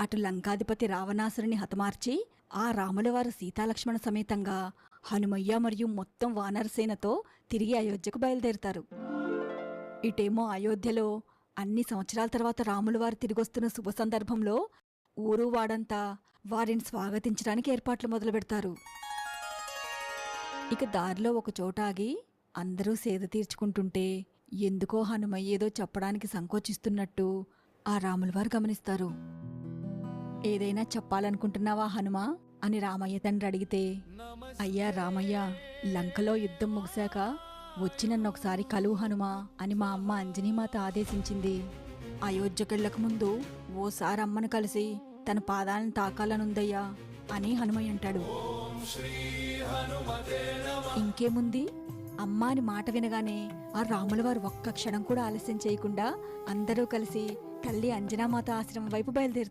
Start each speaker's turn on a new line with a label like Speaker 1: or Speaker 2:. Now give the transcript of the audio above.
Speaker 1: అటు లంకాధిపతి రావణాసురుని హతమార్చి ఆ రాములవారు సీతాలక్ష్మణ సమేతంగా హనుమయ్య మరియు మొత్తం వానరసేనతో తిరిగి అయోధ్యకు బయలుదేరుతారు. ఇటేమో అయోధ్యలో అన్ని సంవత్సరాల తర్వాత రాములవారు తిరిగొస్తున్న శుభ సందర్భంలో ఊరు వాడంతా వారిని స్వాగతించడానికి ఏర్పాట్లు మొదలుపెడతారు. ఇక దారిలో ఒక చోట ఆగి అందరూ సేద తీర్చుకుంటుంటే ఎందుకో హనుమయ్య ఏదో చెప్పడానికి సంకోచిస్తున్నట్టు ఆ రాములవారు గమనిస్తారు. ఏదైనా చెప్పాలనుకుంటున్నావా హనుమా అని రామయ్య తండ్రి అడిగితే, అయ్యా రామయ్య, లంకలో యుద్ధం ముగిశాక వచ్చి నన్నొకసారి కలువు హనుమా అని మా అమ్మ అంజనీమాత ఆదేశించింది. అయోధ్యకెళ్లకు ముందు ఓసారి అమ్మను కలిసి తన పాదాలను తాకాలనుందయ్యా అని హనుమయ్య అంటాడు. ఇంకేముంది, అమ్మ అని మాట వినగానే ఆ రాములవారు ఒక్క క్షణం కూడా ఆలస్యం చేయకుండా అందరూ కలిసి తల్లి అంజనామాత ఆశ్రమం వైపు బయలుదేరుతారు.